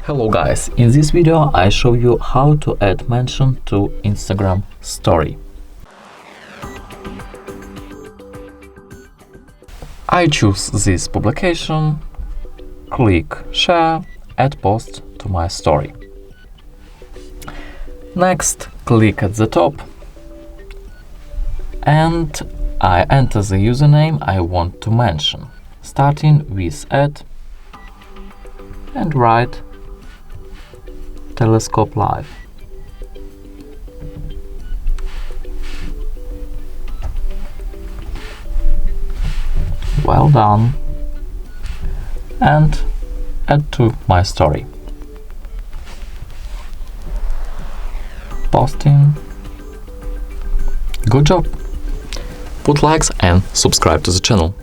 Hello guys, in this video I show you how to add mention to Instagram story. I choose this publication, click share, add post to my story. Next, click at the top and I enter the username I want to mention, starting with add and write Telescope Live. Well done. And add to my story. Posting. Good job. Put likes and subscribe to the channel.